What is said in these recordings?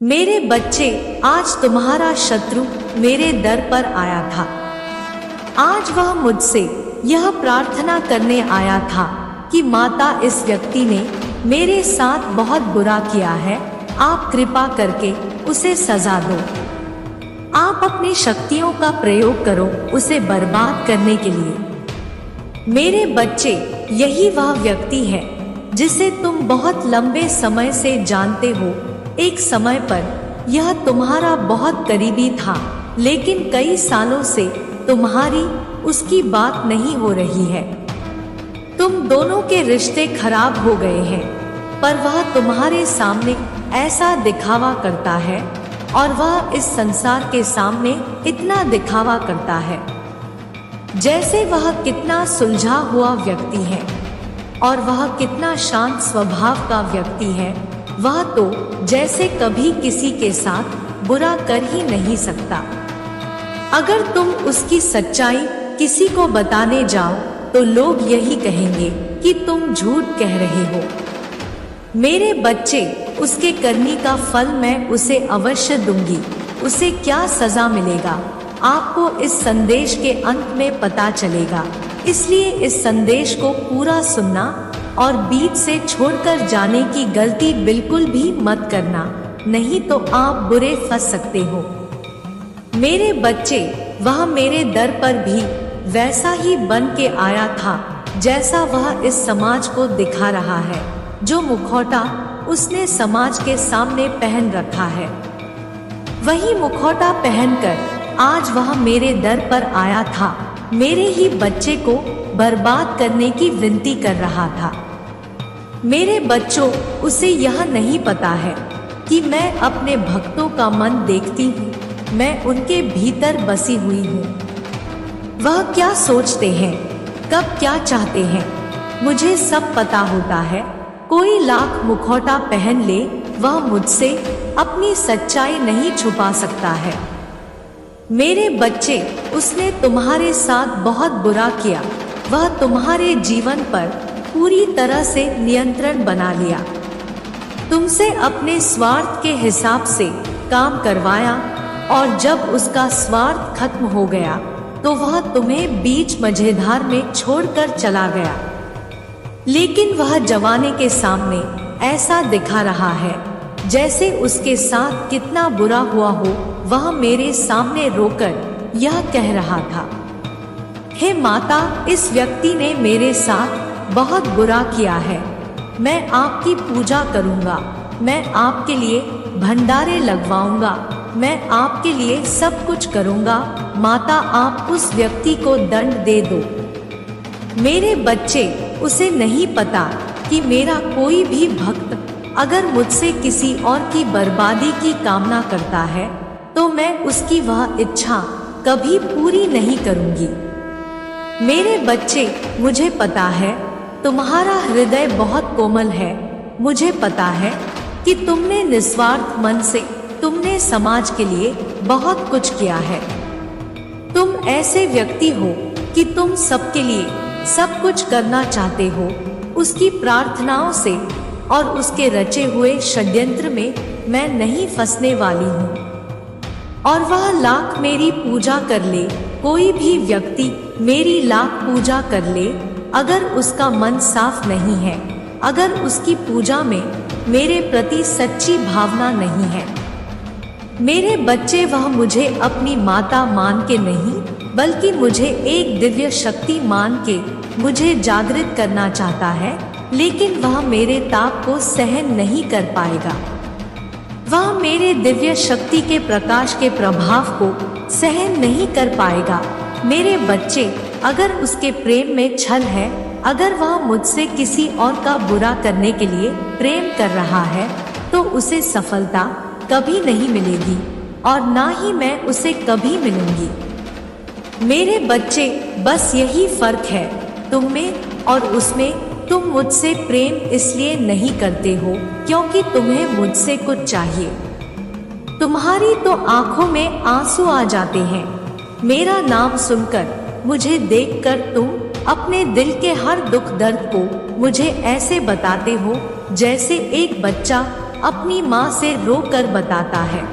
मेरे बच्चे, आज तुम्हारा शत्रु मेरे दर पर आया था। आज वह मुझसे यह प्रार्थना करने आया था कि माता, इस व्यक्ति ने मेरे साथ बहुत बुरा किया है, आप कृपा करके उसे सजा दो। आप अपनी शक्तियों का प्रयोग करो उसे बर्बाद करने के लिए। मेरे बच्चे, यही वह व्यक्ति है जिसे तुम बहुत लंबे समय से जानते हो। एक समय पर यह तुम्हारा बहुत करीबी था, लेकिन कई सालों से तुम्हारी उसकी बात नहीं हो रही है। तुम दोनों के रिश्ते खराब हो गए हैं, पर वह तुम्हारे सामने ऐसा दिखावा करता है और वह इस संसार के सामने इतना दिखावा करता है जैसे वह कितना सुलझा हुआ व्यक्ति है और वह कितना शांत स्वभाव का व्यक्ति है। वह तो जैसे कभी किसी के साथ बुरा कर ही नहीं सकता। अगर तुम उसकी सच्चाई किसी को बताने जाओ तो लोग यही कहेंगे कि तुम झूठ कह रहे हो। मेरे बच्चे, उसके करनी का फल मैं उसे अवश्य दूंगी। उसे क्या सजा मिलेगा, आपको इस संदेश के अंत में पता चलेगा। इसलिए इस संदेश को पूरा सुनना और बीच से छोड़कर जाने की गलती बिल्कुल भी मत करना, नहीं तो आप बुरे फंस सकते हो। मेरे बच्चे, वह मेरे दर पर भी वैसा ही बन के आया था जैसा वह इस समाज को दिखा रहा है। जो मुखौटा उसने समाज के सामने पहन रखा है, वही मुखौटा पहनकर आज वह मेरे दर पर आया था। मेरे ही बच्चे को बर्बाद करने की विनती कर रहा था। मेरे बच्चों, उसे यह नहीं पता है कि मैं अपने भक्तों का मन देखती हूँ, मैं उनके भीतर बसी हुई हूँ। वह क्या सोचते हैं, कब क्या चाहते हैं, मुझे सब पता होता है। कोई लाख मुखौटा पहन ले, वह मुझसे अपनी सच्चाई नहीं छुपा सकता है। मेरे बच्चे, उसने तुम्हारे साथ बहुत बुरा किया। वह तुम्हारे जीवन पर पूरी तरह से नियंत्रण बना लिया, तुमसे अपने स्वार्थ के हिसाब से काम करवाया और जब उसका स्वार्थ खत्म हो गया तो वह तुम्हें बीच मझेधार में छोड़कर चला गया। लेकिन वह जवानी के सामने ऐसा दिखा रहा है जैसे उसके साथ कितना बुरा हुआ हो। वह मेरे सामने रोकर यह कह रहा था, हे माता, इस व्यक्ति ने मेरे साथ बहुत बुरा किया है। मैं आपकी पूजा करूंगा, मैं आपके लिए भंडारे लगवाऊंगा, मैं आपके लिए सब कुछ करूंगा। माता, आप उस व्यक्ति को दंड दे दो। मेरे बच्चे, उसे नहीं पता कि मेरा कोई भी भक्त अगर मुझसे किसी और की बर्बादी की कामना करता है तो मैं उसकी वह इच्छा कभी पूरी नहीं करूंगी। मेरे बच्चे, मुझे पता है तुम्हारा हृदय बहुत कोमल है। मुझे पता है कि तुमने निस्वार्थ मन से तुमने समाज के लिए बहुत कुछ किया है। तुम ऐसे व्यक्ति हो कि तुम सबके लिए सब कुछ करना चाहते हो। उसकी प्रार्थनाओं से और उसके रचे हुए षड्यंत्र में मैं नहीं फंसने वाली हूँ। और वह लाख मेरी पूजा कर ले, कोई भी व्यक्ति मेरी लाख पूजा कर ले, अगर उसका मन साफ नहीं है, अगर उसकी पूजा में मेरे प्रति सच्ची भावना नहीं है। मेरे बच्चे, वह मुझे अपनी माता मान के नहीं, बल्कि मुझे एक दिव्य शक्ति मान के मुझे जागृत करना चाहता है, लेकिन वह मेरे ताप को सहन नहीं कर पाएगा। वह मेरे दिव्य शक्ति के प्रकाश के प्रभाव को सहन नहीं कर पाएगा। मेरे बच्चे, अगर उसके प्रेम में छल है, अगर वह मुझसे किसी और का बुरा करने के लिए प्रेम कर रहा है, तो उसे सफलता कभी नहीं मिलेगी और ना ही मैं उसे कभी मिलूंगी। मेरे बच्चे, बस यही फर्क है तुम में और उसमें। तुम मुझसे प्रेम इसलिए नहीं करते हो क्योंकि तुम्हें मुझसे कुछ चाहिए। तुम्हारी तो आंखों में आंसू आ जाते हैं। मेरा नाम सुनकर, मुझे देखकर तुम अपने दिल के हर दुख दर्द को मुझे ऐसे बताते हो जैसे एक बच्चा अपनी माँ से रोकर बताता है।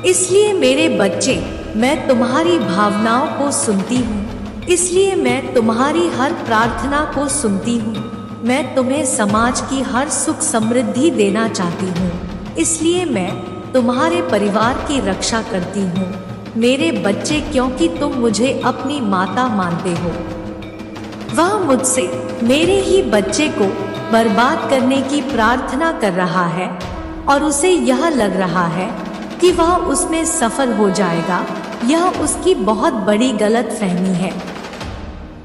इसलिए मेरे बच्चे, मैं तुम्हारी भावनाओं को सुनती हूँ, इसलिए मैं तुम्हारी हर प्रार्थना को सुनती हूँ। मैं तुम्हें समाज की हर सुख समृद्धि देना चाहती हूँ, इसलिए मैं तुम्हारे परिवार की रक्षा करती हूँ मेरे बच्चे, क्योंकि तुम मुझे अपनी माता मानते हो। वह मुझसे मेरे ही बच्चे को बर्बाद करने की प्रार्थना कर रहा है और उसे यह लग रहा है कि वह उसमें सफल हो जाएगा। यह उसकी बहुत बड़ी गलतफहमी है।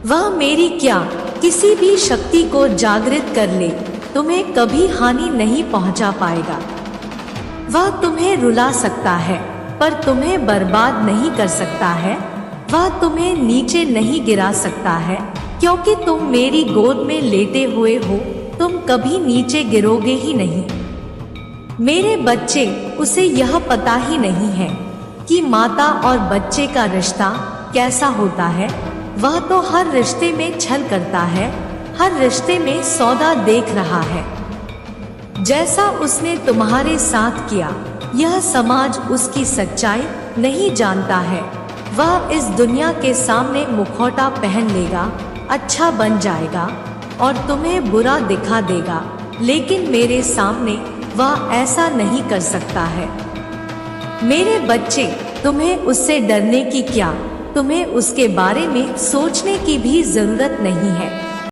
वह मेरी क्या किसी भी शक्ति को जागृत कर ले, तुम्हें कभी हानि नहीं पहुंचा पाएगा। वह तुम्हें रुला सकता है पर तुम्हें बर्बाद नहीं कर सकता है। वह तुम्हें नीचे नहीं गिरा सकता है, क्योंकि तुम मेरी गोद में लेटे हुए हो। तुम कभी नीचे गिरोगे ही नहीं। मेरे बच्चे, उसे यह पता ही नहीं है कि माता और बच्चे का रिश्ता कैसा होता है। वह तो हर रिश्ते में छल करता है, हर रिश्ते में सौदा देख रहा है। जैसा उसने तुम्हारे साथ किया, यह समाज उसकी सच्चाई नहीं जानता है। वह इस दुनिया के सामने मुखौटा पहन लेगा, अच्छा बन जाएगा और तुम्हें बुरा दिखा देगा, लेकिन मेरे सामने वह ऐसा नहीं कर सकता है। मेरे बच्चे, तुम्हें उससे डरने की क्या, तुम्हें उसके बारे में सोचने की भी जरूरत नहीं है।